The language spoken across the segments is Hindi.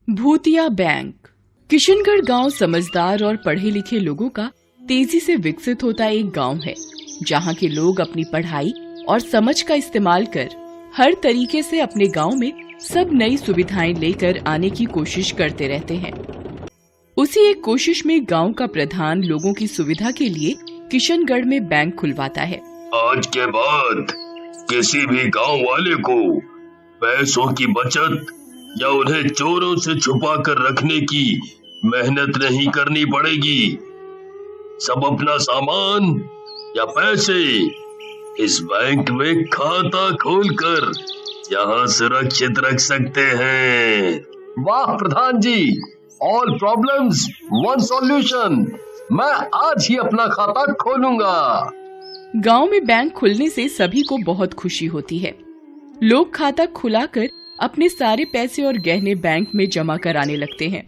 भूतिया बैंक। किशनगढ़ गांव समझदार और पढ़े लिखे लोगों का तेजी से विकसित होता एक गांव है, जहां के लोग अपनी पढ़ाई और समझ का इस्तेमाल कर हर तरीके से अपने गांव में सब नई सुविधाएं लेकर आने की कोशिश करते रहते हैं। उसी एक कोशिश में गांव का प्रधान लोगों की सुविधा के लिए किशनगढ़ में बैंक खुलवाता है। आज के बाद किसी भी गांव वाले को पैसों की बचत या उन्हें चोरों से छुपा कर रखने की मेहनत नहीं करनी पड़ेगी। सब अपना सामान या पैसे इस बैंक में खाता खोलकर यहाँ सुरक्षित रख सकते हैं। वाह प्रधान जी, ऑल प्रॉब्लम्स वन सॉल्यूशन। मैं आज ही अपना खाता खोलूंगा। गांव में बैंक खुलने से सभी को बहुत खुशी होती है। लोग खाता खुलाकर अपने सारे पैसे और गहने बैंक में जमा कराने लगते हैं,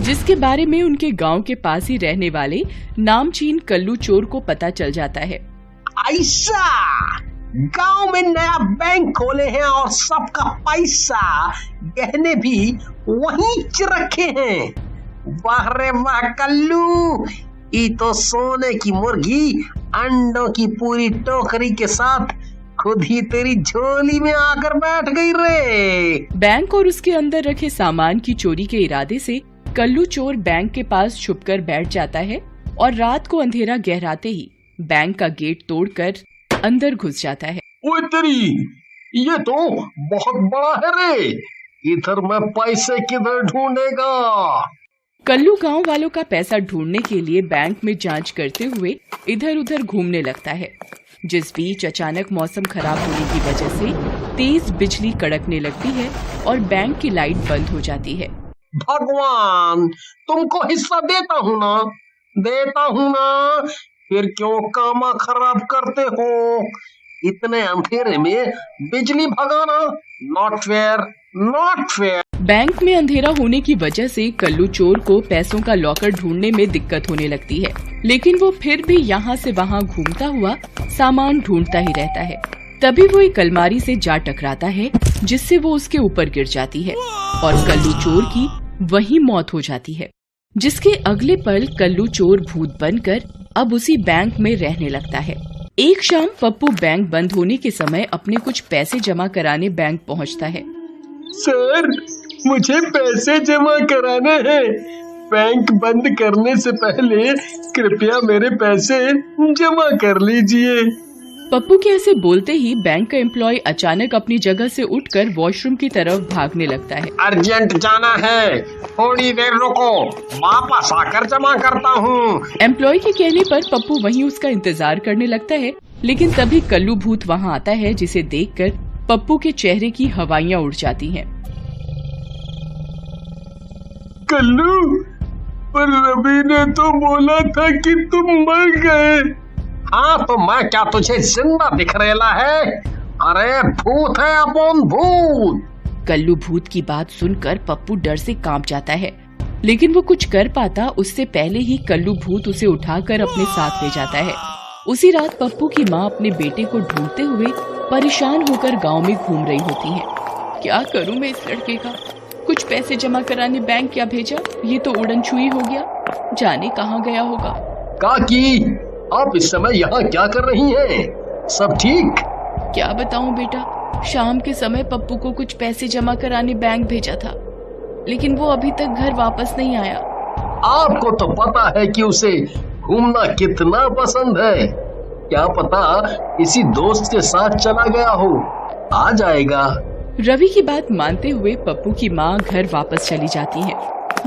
जिसके बारे में उनके गांव के पास ही रहने वाले नामचीन कल्लू चोर को पता चल जाता है। ऐसा गांव में नया बैंक खोले हैं और सबका पैसा गहने भी वहीं रखे हैं। वाह रे वाह कल्लू, ये तो सोने की मुर्गी अंडों की पूरी टोकरी के साथ खुद ही तेरी झोली में आकर बैठ गई रे। बैंक और उसके अंदर रखे सामान की चोरी के इरादे से कल्लू चोर बैंक के पास छुपकर बैठ जाता है और रात को अंधेरा गहराते ही बैंक का गेट तोड़कर अंदर घुस जाता है। ओए तेरी, ये तो बहुत बड़ा है रे। इधर मैं पैसे किधर ढूंढेगा? कल्लू गांव वालों का पैसा ढूंढने के लिए बैंक में जांच करते हुए इधर उधर घूमने लगता है। जिस बीच अचानक मौसम खराब होने की वजह से तेज बिजली कड़कने लगती है और बैंक की लाइट बंद हो जाती है। भगवान, तुमको हिस्सा देता हूँ ना, फिर क्यों कामा खराब करते हो? इतने अंधेरे में बिजली भगाना नॉट फेयर। बैंक में अंधेरा होने की वजह से कल्लू चोर को पैसों का लॉकर ढूंढने में दिक्कत होने लगती है, लेकिन वो फिर भी यहाँ से वहाँ घूमता हुआ सामान ढूंढता ही रहता है। तभी वो एक अलमारी से जा टकराता है, जिससे वो उसके ऊपर गिर जाती है और कल्लू चोर की वहीं मौत हो जाती है। जिसके अगले पल कल्लू चोर भूत बनकर अब उसी बैंक में रहने लगता है। एक शाम पप्पू बैंक बंद होने के समय अपने कुछ पैसे जमा कराने बैंक पहुँचता है। सर, मुझे पैसे जमा कराने हैं। बैंक बंद करने से पहले कृपया मेरे पैसे जमा कर लीजिए। पप्पू के ऐसे बोलते ही बैंक का एम्प्लॉय अचानक अपनी जगह से उठकर वॉशरूम की तरफ भागने लगता है। अर्जेंट जाना है, थोड़ी देर रुको, वापस आकर जमा करता हूँ। एम्प्लॉय के कहने पर पप्पू वहीं उसका इंतजार करने लगता है, लेकिन तभी कल्लू भूत वहाँ आता है, जिसे देखकर पप्पू के चेहरे की हवाइयाँ उड़ जाती हैं। कल्लू, पर रवि ने तो बोला था कि तुम मर गए। हाँ तो मैं क्या तुझे जिंदा दिख रहा है? अरे भूत है अपन भूत। कल्लू भूत की बात सुनकर पप्पू डर से कांप जाता है, लेकिन वो कुछ कर पाता उससे पहले ही कल्लू भूत उसे उठाकर अपने साथ ले जाता है। उसी रात पप्पू की माँ अपने बेटे को ढूंढते हुए परेशान होकर गांव में घूम रही होती है। क्या करूं मैं इस लड़के का? कुछ पैसे जमा कराने बैंक क्या भेजा, ये तो उड़नछुई हो गया, जाने कहाँ गया होगा। काकी, आप इस समय यहाँ क्या कर रही हैं? सब ठीक? क्या बताऊं बेटा, शाम के समय पप्पू को कुछ पैसे जमा कराने बैंक भेजा था, लेकिन वो अभी तक घर वापस नहीं आया। आपको तो पता है कि उसे घूमना कितना पसंद है। क्या पता किसी दोस्त के साथ चला गया हो, आ जाएगा। रवि की बात मानते हुए पप्पू की माँ घर वापस चली जाती है,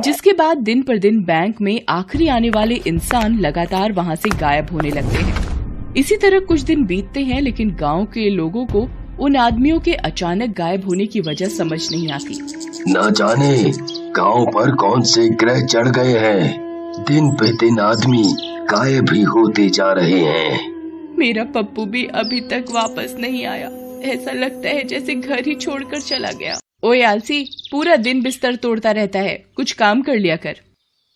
जिसके बाद दिन पर दिन बैंक में आखिरी आने वाले इंसान लगातार वहाँ से गायब होने लगते हैं। इसी तरह कुछ दिन बीतते हैं, लेकिन गांव के लोगों को उन आदमियों के अचानक गायब होने की वजह समझ नहीं आती। न जाने गांव पर कौन से ग्रह चढ़ गए हैं, दिन पे दिन आदमी गायब भी होते जा रहे हैं। मेरा पप्पू भी अभी तक वापस नहीं आया, ऐसा लगता है जैसे घर ही छोड़कर चला गया। ओए आलसी, पूरा दिन बिस्तर तोड़ता रहता है, कुछ काम कर लिया कर।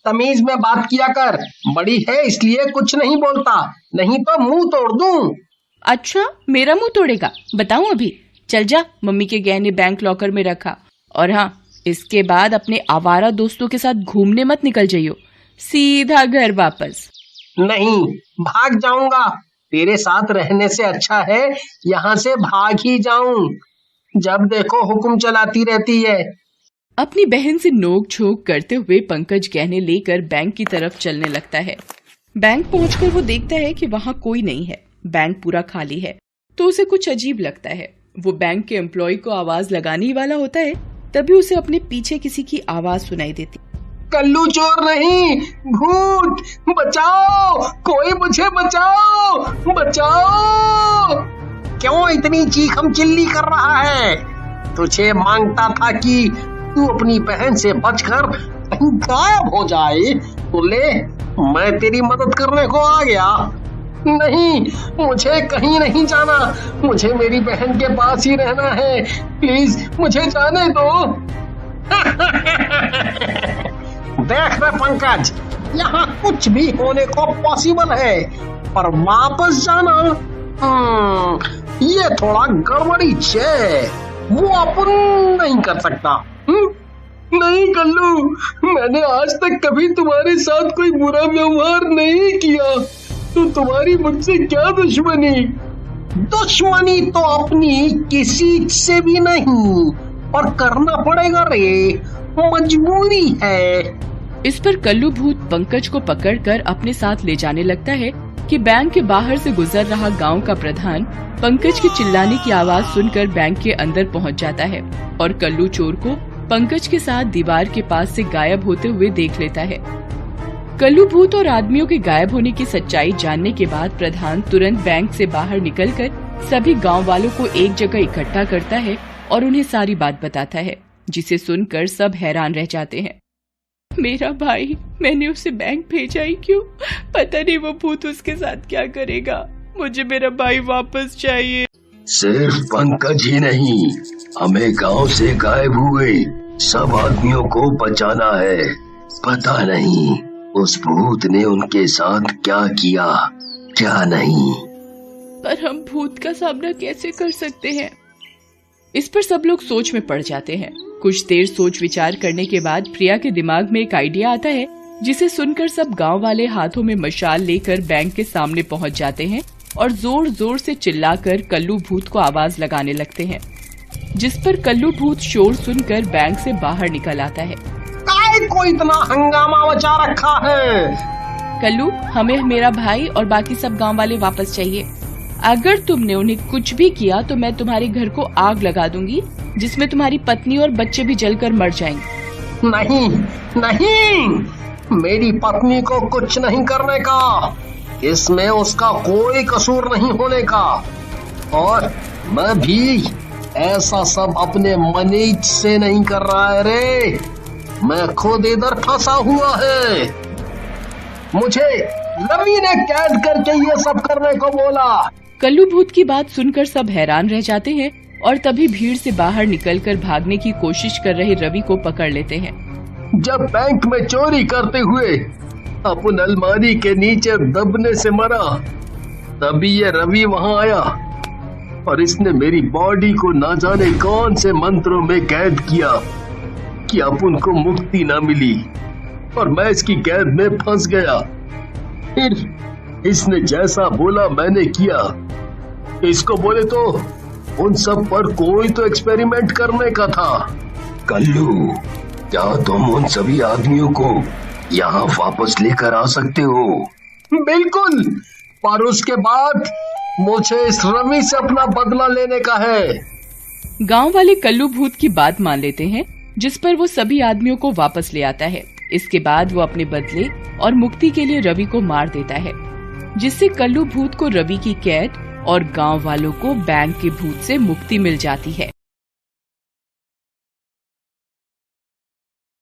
तमीज में बात किया कर, बड़ी है इसलिए कुछ नहीं बोलता, नहीं तो मुंह तोड़ दूं। अच्छा, मेरा मुंह तोड़ेगा? बताऊं अभी? चल जा, मम्मी के गहने बैंक लॉकर में रखा, और हाँ, इसके बाद अपने आवारा दोस्तों के साथ घूमने मत निकल जाइयो, सीधा घर वापस। नहीं, भाग जाऊंगा। तेरे साथ रहने से अच्छा है यहाँ से भाग ही जाऊं। जब देखो हुक्म चलाती रहती है। अपनी बहन से नोक झोंक करते हुए पंकज गहने लेकर बैंक की तरफ चलने लगता है। बैंक पहुंचकर वो देखता है कि वहाँ कोई नहीं है, बैंक पूरा खाली है। तो उसे कुछ अजीब लगता है। वो बैंक के एम्प्लॉय को आवाज लगाने ही वाला होता है, तभी उसे अपने पीछे किसी की आवाज सुनाई देती। कल्लू चोर नहीं, भूत, बचाओ, कोई मुझे बचाओ, बचाओ। क्यों इतनी चीखम चिल्ली कर रहा है? तुझे मांगता था कि तू अपनी बहन से बचकर कहीं गायब हो जाए, तो ले, मैं तेरी मदद करने को आ गया। नहीं, मुझे कहीं नहीं जाना, मुझे मेरी बहन के पास ही रहना है। प्लीज मुझे जाने दो। देख रहे पंकज, यहाँ कुछ भी होने को पॉसिबल है, पर वापस जाना ये थोड़ा गड़बड़ी है। वो अपन नहीं कर सकता। नहीं कल्लू, मैंने आज तक कभी तुम्हारे साथ कोई बुरा व्यवहार नहीं किया, तो तुम्हारी मुझसे क्या दुश्मनी? दुश्मनी तो अपनी किसी से भी नहीं, पर करना पड़ेगा रे, मजबूरी है। इस पर कल्लू भूत पंकज को पकड़कर अपने साथ ले जाने लगता है कि बैंक के बाहर से गुजर रहा गांव का प्रधान पंकज के चिल्लाने की आवाज सुनकर बैंक के अंदर पहुंच जाता है और कल्लू चोर को पंकज के साथ दीवार के पास से गायब होते हुए देख लेता है। कल्लू भूत और आदमियों के गायब होने की सच्चाई जानने के बाद प्रधान तुरंत बैंक से बाहर निकलकर सभी गांव वालों को एक जगह इकट्ठा करता है और उन्हें सारी बात बताता है, जिसे सुनकर सब हैरान रह जाते हैं। मेरा भाई, मैंने उसे बैंक भेजा ही क्यों? पता नहीं वो भूत उसके साथ क्या करेगा। मुझे मेरा भाई वापस चाहिए। सिर्फ पंकज ही नहीं, हमें गांव से गायब हुए सब आदमियों को बचाना है। पता नहीं उस भूत ने उनके साथ क्या किया, क्या नहीं। पर हम भूत का सामना कैसे कर सकते हैं? इस पर सब लोग सोच में पड़ जाते हैं। कुछ देर सोच विचार करने के बाद प्रिया के दिमाग में एक आइडिया आता है, जिसे सुनकर सब गांव वाले हाथों में मशाल लेकर बैंक के सामने पहुंच जाते हैं और जोर जोर से चिल्लाकर कल्लू भूत को आवाज लगाने लगते हैं, जिस पर कल्लू भूत शोर सुनकर बैंक से बाहर निकल आता है। काय को इतना हंगामा मचा रखा है? कल्लू, हमें मेरा भाई और बाकी सब गांव वाले वापस चाहिए। अगर तुमने उन्हें कुछ भी किया तो मैं तुम्हारे घर को आग लगा दूंगी, जिसमें तुम्हारी पत्नी और बच्चे भी जलकर मर जाएंगे। नहीं नहीं, मेरी पत्नी को कुछ नहीं करने का, इसमें उसका कोई कसूर नहीं होने का, और मैं भी ऐसा सब अपने मनीज से नहीं कर रहा है रे। मैं खुद इधर फंसा हुआ है, मुझे रवि ने कैद करके ये सब करने को बोला। कल्लू भूत की बात सुनकर सब हैरान रह जाते हैं और तभी भीड़ से बाहर निकलकर भागने की कोशिश कर रहे रवि को पकड़ लेते हैं। जब बैंक में चोरी करते हुए अपन अलमारी के नीचे दबने से मरा, तभी ये रवि वहां आया और इसने मेरी बॉडी को ना जाने कौन से मंत्रों में कैद किया कि अपन को मुक्ति ना मिली और मैं इसकी कैद में फंस गया। फिर इसने जैसा बोला मैंने किया। इसको बोले तो उन सब पर कोई तो एक्सपेरिमेंट करने का था। कल्लू, क्या तुम उन सभी आदमियों को यहाँ वापस लेकर आ सकते हो? बिल्कुल, पर उसके बाद मुझे इस रवि से अपना बदला लेने का है। गांव वाले कल्लू भूत की बात मान लेते हैं, जिस पर वो सभी आदमियों को वापस ले आता है। इसके बाद वो अपने बदले और मुक्ति के लिए रवि को मार देता है, जिससे कल्लू भूत को रवि की कैद और गांव वालों को बैंक के भूत से मुक्ति मिल जाती है।